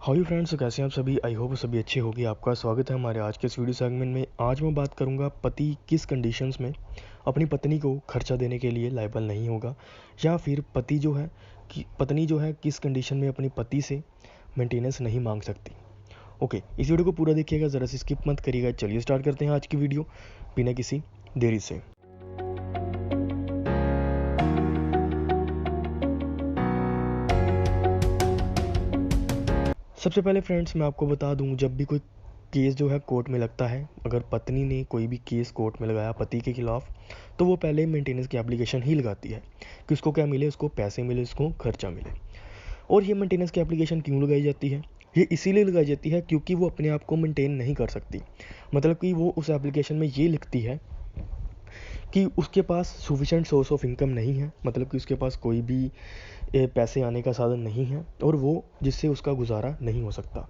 Hi friends, कैसे हैं आप सभी। आई होप सभी अच्छे होंगे। आपका स्वागत है हमारे आज के इस वीडियो सेगमेंट में। आज मैं बात करूंगा पति किस कंडीशंस में अपनी पत्नी को खर्चा देने के लिए लायबल नहीं होगा, या फिर पति जो है कि पत्नी जो है किस कंडीशन में अपनी पति से मेंटेनेंस नहीं मांग सकती। ओके, इस वीडियो को पूरा देखिएगा, ज़रा सी स्किप मत करिएगा। चलिए स्टार्ट करते हैं आज की वीडियो बिना किसी देरी से। सबसे पहले फ्रेंड्स मैं आपको बता दूं, जब भी कोई केस जो है कोर्ट में लगता है, अगर पत्नी ने कोई भी केस कोर्ट में लगाया पति के खिलाफ, तो वो पहले मेंटेनेंस की एप्लीकेशन ही लगाती है कि उसको क्या मिले, उसको पैसे मिले, उसको खर्चा मिले। और ये मेंटेनेंस की एप्लीकेशन क्यों लगाई जाती है? ये इसीलिए लगाई जाती है क्योंकि वो अपने आप को मेंटेन नहीं कर सकती। मतलब कि वो उस एप्लीकेशन में ये लिखती है कि उसके पास सफिशेंट सोर्स ऑफ इनकम नहीं है, मतलब कि उसके पास कोई भी पैसे आने का साधन नहीं है, और वो जिससे उसका गुजारा नहीं हो सकता।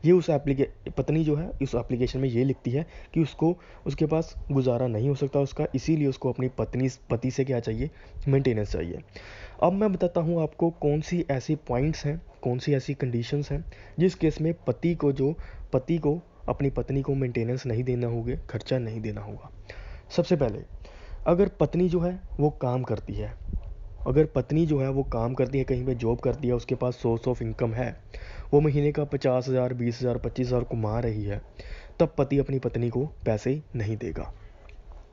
ये उस पत्नी जो है इस एप्लीकेशन में ये लिखती है कि उसके पास गुजारा नहीं हो सकता उसका, इसीलिए उसको अपनी पति से क्या चाहिए, मेंटेनेंस चाहिए। अब मैं बताता हूँ आपको कौन सी ऐसी पॉइंट्स हैं, कौन सी ऐसी कंडीशंस हैं जिस केस में पति को अपनी पत्नी को मेंटेनेंस नहीं देना होगा, खर्चा नहीं देना होगा। सबसे पहले, अगर पत्नी जो है वो काम करती है, कहीं पे जॉब करती है, उसके पास सोर्स ऑफ इनकम है, वो महीने का 50,000, 20,000, 25,000 कमा रही है, तब पति अपनी पत्नी को पैसे नहीं देगा,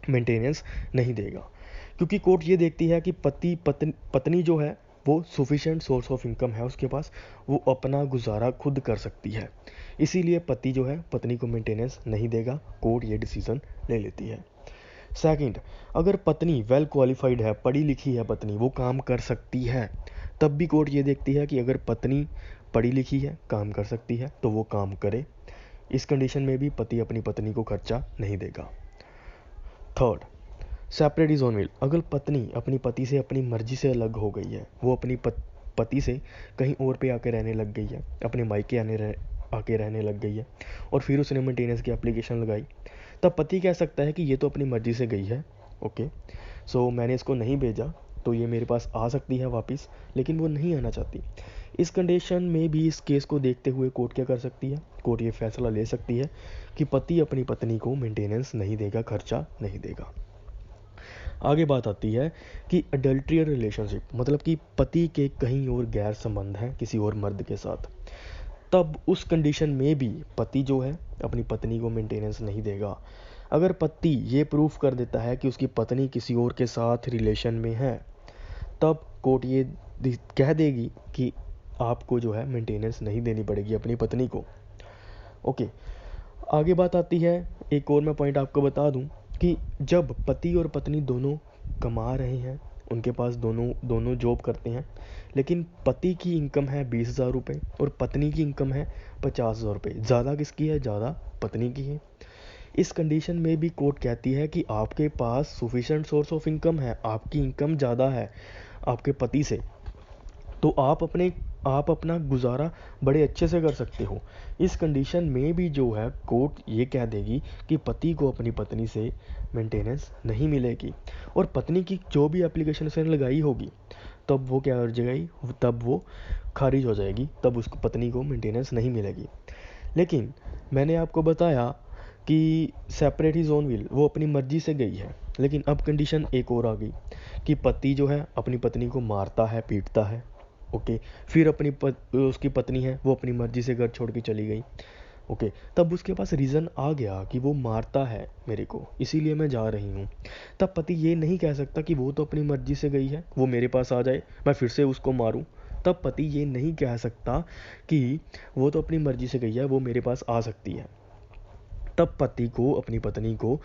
मेंटेनेंस नहीं देगा। क्योंकि कोर्ट ये देखती है कि पत्नी जो है वो सफिशेंट सोर्स ऑफ इनकम है उसके पास, वो अपना गुजारा खुद कर सकती है, इसीलिए पति जो है पत्नी को मेंटेनेंस नहीं देगा। कोर्ट ये डिसीजन ले लेती है। सेकंड, अगर पत्नी वेल क्वालिफाइड है, पढ़ी लिखी है, पत्नी वो काम कर सकती है, तब भी कोर्ट ये देखती है कि अगर पत्नी पढ़ी लिखी है, काम कर सकती है, तो वो काम करे। इस कंडीशन में भी पति अपनी पत्नी को खर्चा नहीं देगा। Third, separate is on will. अगर पत्नी अपनी पति से अपनी मर्जी से अलग हो गई है, वो अपनी पति से कहीं और पे आके रहने लग गई है, अपने मायके आके रहने लग गई है, और फिर उसने मेंटेनेंस की एप्लीकेशन लगाई, तब पति कह सकता है कि ये तो अपनी मर्जी से गई है, ओके, सो मैंने इसको नहीं भेजा, तो ये मेरे पास आ सकती है वापस, लेकिन वो नहीं आना चाहती। इस कंडीशन में भी इस केस को देखते हुए कोर्ट क्या कर सकती है, कोर्ट ये फैसला ले सकती है कि पति अपनी पत्नी को मेंटेनेंस नहीं देगा, खर्चा नहीं देगा। आगे बात आती है कि अडल्ट्रियर रिलेशनशिप, मतलब कि पति के कहीं और गैर संबंध हैं किसी और मर्द के साथ, तब उस कंडीशन में भी पति जो है अपनी पत्नी को मेंटेनेंस नहीं देगा। अगर पति ये प्रूफ कर देता है कि उसकी पत्नी किसी और के साथ रिलेशन में है, तब कोर्ट ये कह देगी कि आपको जो है मेंटेनेंस नहीं देनी पड़ेगी अपनी पत्नी को। ओके, आगे बात आती है, एक और मैं पॉइंट आपको बता दूं कि जब पति और पत्नी दोनों कमा रहे हैं, उनके पास दोनों जॉब करते हैं, लेकिन पति की इनकम है 20,000 रुपये और पत्नी की इनकम है 50,000 रुपये, ज़्यादा किसकी है, ज़्यादा पत्नी की है। इस कंडीशन में भी कोर्ट कहती है कि आपके पास सफिशेंट सोर्स ऑफ इनकम है, आपकी इनकम ज़्यादा है आपके पति से, तो आप अपना गुजारा बड़े अच्छे से कर सकते हो। इस कंडीशन में भी जो है कोर्ट ये कह देगी कि पति को अपनी पत्नी से मेंटेनेंस नहीं मिलेगी, और पत्नी की जो भी एप्लीकेशन उसने लगाई होगी, तब वो क्या कर जाएगी, तब वो खारिज हो जाएगी, तब उसको पत्नी को मेंटेनेंस नहीं मिलेगी। लेकिन मैंने आपको बताया कि सेपरेट ही जोन विल, वो अपनी मर्जी से गई है, लेकिन अब कंडीशन एक और आ गई कि पति जो है अपनी पत्नी को मारता है, पीटता है, ओके, फिर उसकी पत्नी है वो अपनी मर्जी से घर छोड़ के चली गई, ओके, तब उसके पास रीज़न आ गया कि वो मारता है मेरे को, इसीलिए मैं जा रही हूँ। तब पति ये नहीं कह सकता कि वो तो अपनी मर्जी से गई है, वो मेरे पास आ जाए, मैं फिर से उसको मारूँ। तब पति ये नहीं कह सकता कि वो तो अपनी मर्जी से गई है, वो मेरे पास आ सकती है। तब पति को अपनी पत्नी को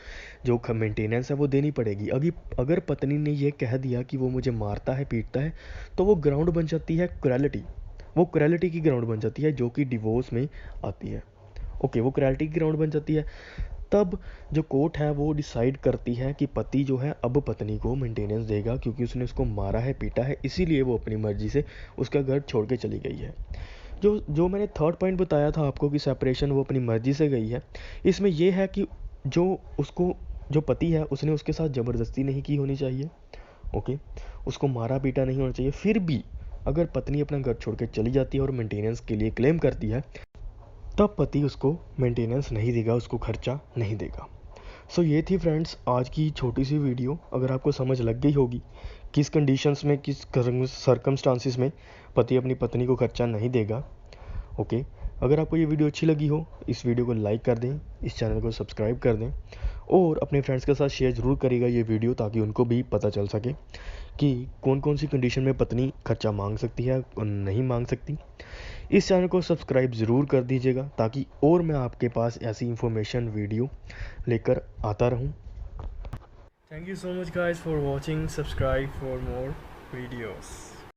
जो मेंटेनेंस है वो देनी पड़ेगी। अगर पत्नी ने ये कह दिया कि वो मुझे मारता है, पीटता है, तो वो ग्राउंड बन जाती है क्रुएलिटी, वो क्रुएलिटी की ग्राउंड बन जाती है, जो कि डिवोर्स में आती है। ओके, वो क्रुएलिटी की ग्राउंड बन जाती है। तब जो कोर्ट है वो डिसाइड करती है कि पति जो है अब पत्नी को मेंटेनेंस देगा, क्योंकि उसने उसको मारा है, पीटा है, इसीलिए वो अपनी मर्जी से उसका घर छोड़ के चली गई है। जो मैंने थर्ड पॉइंट बताया था आपको कि सेपरेशन वो अपनी मर्जी से गई है, इसमें यह है कि जो पति है उसने उसके साथ ज़बरदस्ती नहीं की होनी चाहिए, ओके, उसको मारा पीटा नहीं होना चाहिए। फिर भी अगर पत्नी अपना घर छोड़ के चली जाती है और मेंटेनेंस के लिए क्लेम करती है, तब पति उसको मेंटेनेंस नहीं देगा, उसको खर्चा नहीं देगा। सो ये थी फ्रेंड्स आज की छोटी सी वीडियो। अगर आपको समझ लग गई होगी किस कंडीशंस में, किस सर्कमस्टांसिस में पति अपनी पत्नी को खर्चा नहीं देगा। ओके, अगर आपको ये वीडियो अच्छी लगी हो, इस वीडियो को लाइक कर दें, इस चैनल को सब्सक्राइब कर दें और अपने फ्रेंड्स के साथ शेयर ज़रूर करिएगा ये वीडियो, ताकि उनको भी पता चल सके कि कौन कौन सी कंडीशन में पत्नी खर्चा मांग सकती है और नहीं मांग सकती। इस चैनल को सब्सक्राइब ज़रूर कर दीजिएगा, ताकि और मैं आपके पास ऐसी इंफॉर्मेशन वीडियो लेकर आता रहूं। Thank you so much guys for watching, subscribe for more videos.